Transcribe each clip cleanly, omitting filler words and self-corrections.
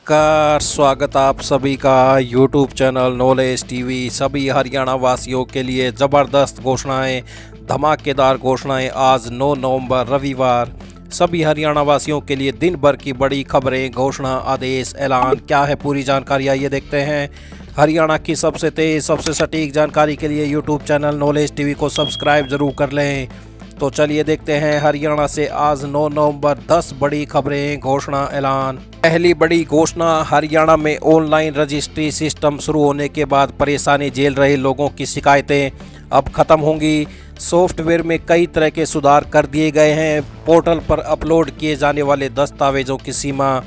नमस्कार, स्वागत आप सभी का यूट्यूब चैनल नॉलेज टीवी। सभी हरियाणा वासियों के लिए ज़बरदस्त घोषणाएं, धमाकेदार घोषणाएं। आज 9 नवंबर रविवार सभी हरियाणा वासियों के लिए दिन भर की बड़ी खबरें, घोषणा, आदेश, ऐलान। क्या है पूरी जानकारी, आइए देखते हैं। हरियाणा की सबसे तेज़, सबसे सटीक जानकारी के लिए यूट्यूब चैनल नॉलेज टीवी को सब्सक्राइब जरूर कर लें। तो चलिए देखते हैं हरियाणा से आज 9 नवंबर 10 बड़ी खबरें, घोषणा, ऐलान। पहली बड़ी घोषणा, हरियाणा में ऑनलाइन रजिस्ट्री सिस्टम शुरू होने के बाद परेशानी झेल रहे लोगों की शिकायतें अब खत्म होंगी। सॉफ्टवेयर में कई तरह के सुधार कर दिए गए हैं। पोर्टल पर अपलोड किए जाने वाले दस्तावेजों की सीमा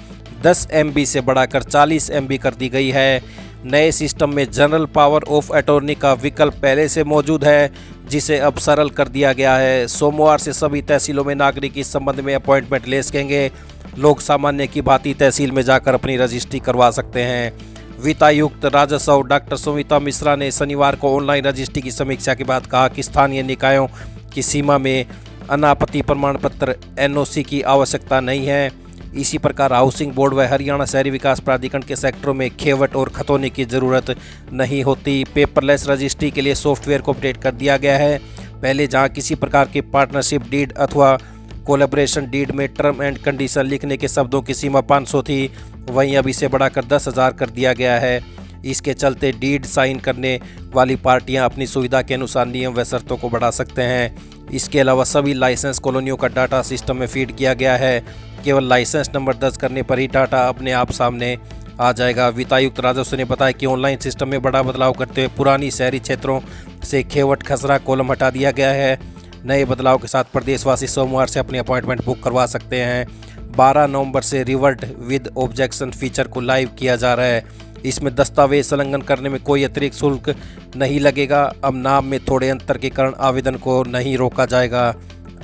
10 MB से बढ़ाकर 40 MB कर दी गई है। नए सिस्टम में जनरल पावर ऑफ अटॉर्नी का विकल्प पहले से मौजूद है, जिसे अब सरल कर दिया गया है। सोमवार से सभी तहसीलों में नागरिक इस संबंध में अपॉइंटमेंट ले सकेंगे। लोग सामान्य की भांति तहसील में जाकर अपनी रजिस्ट्री करवा सकते हैं। वित्तायुक्त राजस्व डॉक्टर सुमिता मिश्रा ने शनिवार को ऑनलाइन रजिस्ट्री की समीक्षा के बाद कहा कि स्थानीय निकायों की सीमा में अनापत्ति प्रमाण पत्र NOC की आवश्यकता नहीं है। इसी प्रकार हाउसिंग बोर्ड व हरियाणा शहरी विकास प्राधिकरण के सेक्टरों में खेवट और खतौनी की ज़रूरत नहीं होती। पेपरलेस रजिस्ट्री के लिए सॉफ्टवेयर को अपडेट कर दिया गया है। पहले जहां किसी प्रकार की पार्टनरशिप डीड अथवा कोलैबोरेशन डीड में टर्म एंड कंडीशन लिखने के शब्दों की सीमा 500 थी, वहीं अब इसे बढ़ाकर 10,000 कर दिया गया है। इसके चलते डीड साइन करने वाली पार्टियां अपनी सुविधा के अनुसार नियम व शर्तों को बढ़ा सकते हैं। इसके अलावा सभी लाइसेंस कॉलोनियों का डाटा सिस्टम में फीड किया गया है। केवल लाइसेंस नंबर दर्ज करने पर ही डाटा अपने आप सामने आ जाएगा। वित्तायुक्त राजस्व ने बताया कि ऑनलाइन सिस्टम में बड़ा बदलाव करते हुए पुरानी शहरी क्षेत्रों से खेवट खसरा कॉलम हटा दिया गया है। नए बदलाव के साथ प्रदेशवासी सोमवार से अपनी अपॉइंटमेंट बुक करवा सकते हैं। 12 नवंबर से रिवर्ट विद ऑब्जेक्शन फीचर को लाइव किया जा रहा है। इसमें दस्तावेज संलग्न करने में कोई अतिरिक्त शुल्क नहीं लगेगा। अब नाम में थोड़े अंतर के कारण आवेदन को नहीं रोका जाएगा।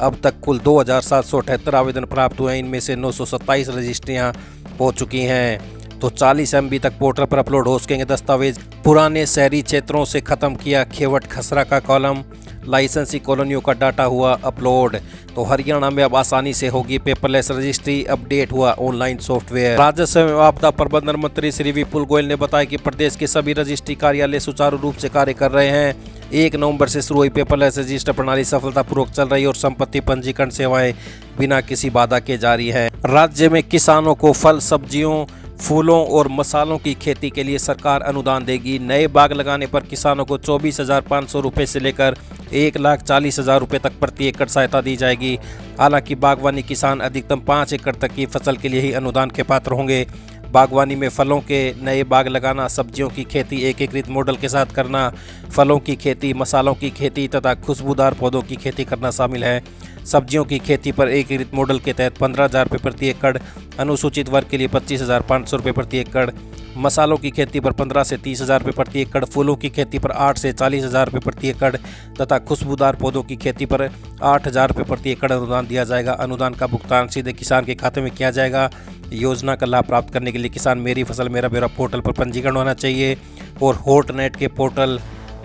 अब तक कुल 2778 आवेदन प्राप्त हुए हैं। इनमें से 927 रजिस्ट्रियां हो चुकी हैं। तो 40 MB तक पोर्टल पर अपलोड हो सकेंगे दस्तावेज। पुराने शहरी क्षेत्रों से खत्म किया खेवट खसरा का कॉलम, लाइसेंसी कॉलोनियों का डाटा हुआ अपलोड। तो हरियाणा में अब आसानी से होगी पेपरलेस रजिस्ट्री। अपडेट हुआ ऑनलाइन सॉफ्टवेयर। राजस्व एवं आपदा प्रबंधन मंत्री श्री विपुल गोयल ने बताया कि प्रदेश के सभी रजिस्ट्री कार्यालय सुचारू रूप से कार्य कर रहे हैं। 1 नवंबर से शुरू हुई पेपरलेस रजिस्टर प्रणाली सफलतापूर्वक चल रही और संपत्ति पंजीकरण सेवाएं बिना किसी बाधा के जारी है। राज्य में किसानों को फल, सब्जियों, फूलों और मसालों की खेती के लिए सरकार अनुदान देगी। नए बाग लगाने पर किसानों को 24,500 रुपये से लेकर 1,40,000 रुपये तक प्रति एकड़ सहायता दी जाएगी। हालांकि बागवानी किसान अधिकतम 5 एकड़ तक की फसल के लिए ही अनुदान के पात्र होंगे। बागवानी में फलों के नए बाग लगाना, सब्जियों की खेती एकीकृत मॉडल के साथ करना, फलों की खेती, मसालों की खेती तथा खुशबूदार पौधों की खेती करना शामिल है। सब्जियों की खेती पर एकीकृत मॉडल के तहत 15,000 रुपये प्रति एकड़, अनुसूचित वर्ग के लिए 25,500 रुपये प्रति एकड़, मसालों की खेती पर 15 से 30,000 रुपये प्रति एकड़, फूलों की खेती पर 8 से 40,000 रुपये प्रति एकड़ तथा खुशबूदार पौधों की खेती पर 8,000 रुपये प्रति एकड़ अनुदान दिया जाएगा। अनुदान का भुगतान सीधे किसान के खाते में किया जाएगा। योजना का लाभ प्राप्त करने के लिए किसान मेरी फसल मेरा ब्यौरा पोर्टल पर पंजीकरण होना चाहिए और हॉटनेट के पोर्टल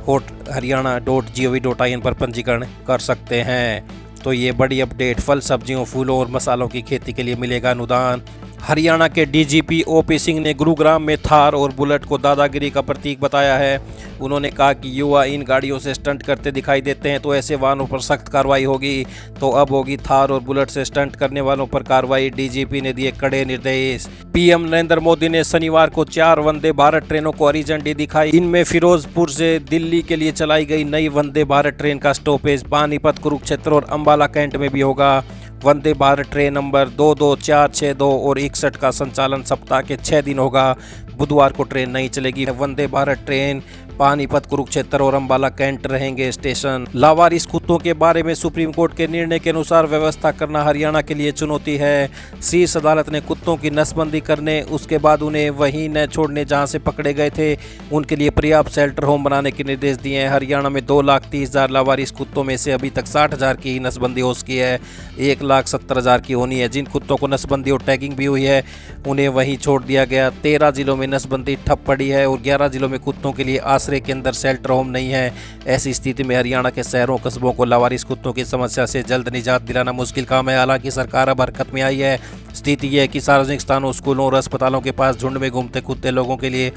hothariana.gov.in पर पंजीकरण कर सकते हैं। तो ये बड़ी अपडेट, फल, सब्जियों, फूलों और मसालों की खेती के लिए मिलेगा अनुदान। हरियाणा के DGP OP सिंह ने गुरुग्राम में थार और बुलेट को दादागिरी का प्रतीक बताया है। उन्होंने कहा कि युवा इन गाड़ियों से स्टंट करते दिखाई देते हैं तो ऐसे वाहनों पर सख्त कार्रवाई होगी। तो अब होगी थार और बुलेट से स्टंट करने वालों पर कार्रवाई। DGP ने दिए कड़े निर्देश। PM नरेंद्र मोदी ने शनिवार को 4 वंदे भारत ट्रेनों को हरी झंडी दिखाई। इनमें फिरोजपुर से दिल्ली के लिए चलाई गई नई वंदे भारत ट्रेन का स्टॉपेज पानीपत, कुरुक्षेत्र और अंबाला कैंट में भी होगा। वंदे भारत ट्रेन नंबर 22462 और 61 का संचालन सप्ताह के 6 दिन होगा। बुधवार को ट्रेन नहीं चलेगी। वंदे भारत ट्रेन पानीपत, कुरुक्षेत्र और अंबाला कैंट रहेंगे स्टेशन। लावारिस कुत्तों के बारे में सुप्रीम कोर्ट के निर्णय के अनुसार व्यवस्था करना हरियाणा के लिए चुनौती है। शीर्ष अदालत ने कुत्तों की नसबंदी करने, उसके बाद उन्हें वहीं न छोड़ने जहां से पकड़े गए थे, उनके लिए पर्याप्त शेल्टर होम बनाने के निर्देश दिए हैं। हरियाणा में 2,30,000 लावारिस कुत्तों में से अभी तक 60,000 की ही नसबंदी हो सकी है। 1,70,000 की होनी है। जिन कुत्तों को नसबंदी और टैगिंग भी हुई है उन्हें वहीं छोड़ दिया गया। 13 जिलों में नसबंदी ठप पड़ी है और 11 जिलों में कुत्तों के लिए आश्रय आश्रय केंद्र शेल्टर होम नहीं है। ऐसी स्थिति में हरियाणा के शहरों कस्बों को लावारिस कुत्तों की समस्या से जल्द निजात दिलाना मुश्किल काम है। हालांकि सरकार अब हरकत में आई है। स्थिति यह है कि सार्वजनिक स्थानों, स्कूलों और अस्पतालों के पास झुंड में घूमते कुत्ते लोगों के लिए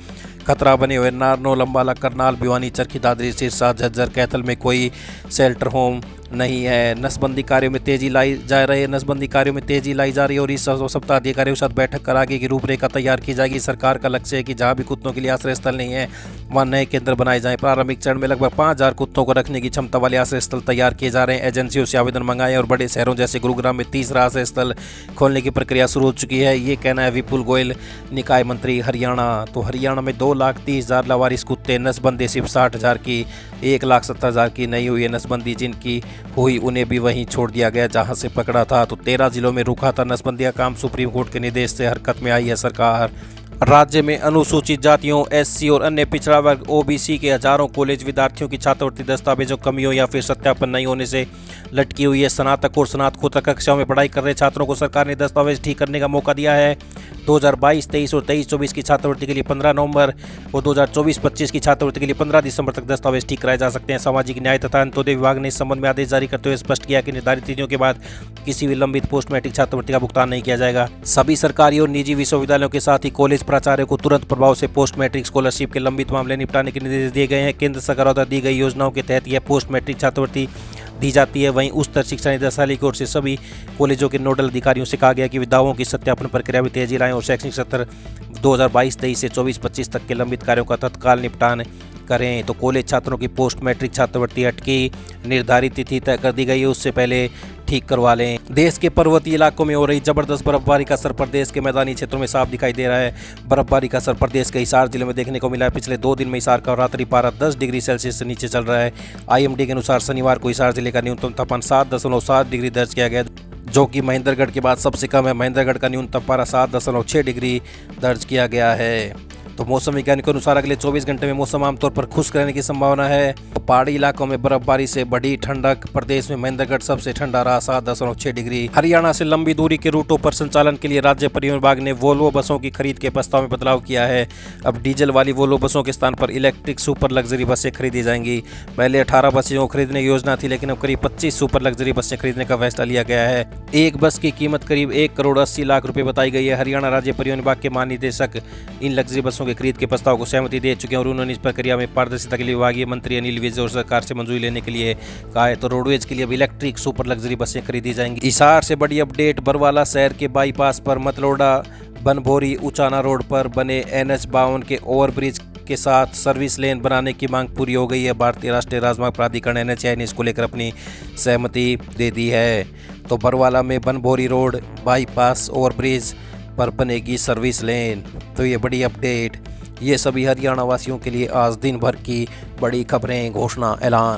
खतरा बने हुए। नारनौल, अंबाला, करनाल, भिवानी, चरखी दादरी, सिरसा, झज्जर, कैथल में कोई शेल्टर होम नहीं है। नसबंदी कार्यों में तेजी लाई जा रही है और इस सप्ताह अधिकारियों के साथ बैठक कर आगे की रूपरेखा तैयार की जाएगी। सरकार का लक्ष्य है कि जहां भी कुत्तों के लिए आश्रय स्थल नहीं है वहां नए केंद्र बनाए जाएं। प्रारंभिक चरण में लगभग 5000 कुत्तों को रखने की क्षमता वाले आश्रय स्थल तैयार किए जा रहे हैं। एजेंसियों से आवेदन मंगाए और बड़े शहरों जैसे गुरुग्राम में तीसरा आश्रय स्थल खोलने की प्रक्रिया शुरू हो चुकी है। ये कहना है विपुल गोयल, निकाय मंत्री हरियाणा। तो हरियाणा में 2,30,000 लावारिस कुत्ते, नसबंदी सिर्फ 60,000 की, 1,70,000 की नहीं हुई है नसबंदी। जिनकी हुई उन्हें भी वहीं छोड़ दिया गया जहां से पकड़ा था। तो 13 जिलों में रुका था नसबंदी का काम। सुप्रीम कोर्ट के निर्देश से हरकत में आई है सरकार। राज्य में अनुसूचित जातियों, एससी और अन्य पिछड़ा वर्ग ओबीसी के हजारों कॉलेज विद्यार्थियों की छात्रवृत्ति दस्तावेजों कमियों या फिर सत्यापन नहीं होने से लटकी हुई है। स्नातक और स्नातकोत्तर कक्षाओं में पढ़ाई कर रहे छात्रों को सरकार ने दस्तावेज ठीक करने का मौका दिया है। 2022-23 और 23-24 की छात्रवृत्ति के लिए 15 नवंबर और 2024-25 की छात्रवृत्ति के लिए 15 दिसंबर तक दस्तावेज ठीक कराए जा सकते हैं। सामाजिक न्याय तथा अंत्योदय विभाग ने इस संबंध में आदेश जारी करते हुए स्पष्ट किया कि निर्धारित तिथियों के बाद किसी भी लंबित पोस्ट मैट्रिक छात्रवृत्ति का भुगतान नहीं किया जाएगा। सभी सरकारी और निजी विश्वविद्यालयों के साथ ही कॉलेज प्राचार्यों को तुरंत प्रभाव से पोस्ट मैट्रिक स्कॉलरशिप के लंबित मामले निपटाने के निर्देश दिए गए हैं। केंद्र सरकार द्वारा दी गई योजनाओं के तहत यह पोस्ट मैट्रिक छात्रवृत्ति दी जाती है। वहीं उच्चतर शिक्षा निदेशालय की ओर से सभी कॉलेजों के नोडल अधिकारियों से कहा गया कि वे दावों की सत्यापन प्रक्रिया में तेजी लाएं और शैक्षणिक सत्र 2022-23 से 24-25 तक के लंबित कार्यों का तत्काल निपटान करें। तो कॉलेज छात्रों की पोस्ट मैट्रिक छात्रवृत्ति अटकी, निर्धारित तिथि तय कर दी गई है, उससे पहले ठीक करवा लें। देश के पर्वतीय इलाकों में हो रही जबरदस्त बर्फबारी का असर प्रदेश के मैदानी क्षेत्रों में साफ दिखाई दे रहा है। बर्फबारी का असर प्रदेश के हिसार जिले में देखने को मिला है। पिछले 2 दिन में हिसार का रात्रि पारा 10 डिग्री सेल्सियस से नीचे चल रहा है। IMD के अनुसार शनिवार को हिसार जिले का न्यूनतम तापमान 7.7 डिग्री दर्ज किया गया, जो कि महेंद्रगढ़ के बाद सबसे कम है। महेंद्रगढ़ का न्यूनतम पारा 7.6 डिग्री दर्ज किया गया है। तो मौसम वैज्ञानिकों के अनुसार अगले 24 घंटे में मौसम आमतौर पर खुश्क रहने की संभावना है। तो पहाड़ी इलाकों में बर्फबारी से बढ़ी ठंडक। प्रदेश में महेंद्रगढ़ सबसे ठंडा रहा 7.6 डिग्री। हरियाणा से लंबी दूरी के रूटों पर संचालन के लिए राज्य परिवहन विभाग ने वोल्वो बसों की खरीद के प्रस्ताव में बदलाव किया है। अब डीजल वाली वोल्वो बसों के स्थान पर इलेक्ट्रिक सुपर लग्जरी बसें खरीदी जाएंगी। पहले 18 बसें को खरीदने की योजना थी, लेकिन अब करीब 25 सुपर लग्जरी बसें खरीदने का फैसला लिया गया है। एक बस की कीमत करीब 1,80,00,000 रुपये बताई गई है। हरियाणा राज्य परिवहन विभाग के महानिदेशक इन लग्जरी बसों की खरीद के प्रस्ताव को सहमति दे चुके हैं और उन्होंने इस प्रक्रिया में पारदर्शिता के लिए विभागीय मंत्री अनिल विज और सरकार से मंजूरी लेने के लिए कहा है। तो रोडवेज के लिए अब इलेक्ट्रिक सुपर लग्जरी बसें खरीदी जाएंगी। हिसार से बड़ी अपडेट। बरवाला शहर के बाईपास पर मतलोडा बनभोरी उचाना रोड पर बने NH-52 के ओवरब्रिज के साथ सर्विस लेन बनाने की मांग पूरी हो गई है। भारतीय राष्ट्रीय राजमार्ग प्राधिकरण NHAI ने इसको लेकर अपनी सहमति दे दी है। तो बरवाला में बनभोरी रोड बाईपास ओवरब्रिज पर बनेगी सर्विस लेन। तो ये बड़ी अपडेट। ये सभी हरियाणा वासियों के लिए आज दिन भर की बड़ी खबरें, घोषणा, ऐलान।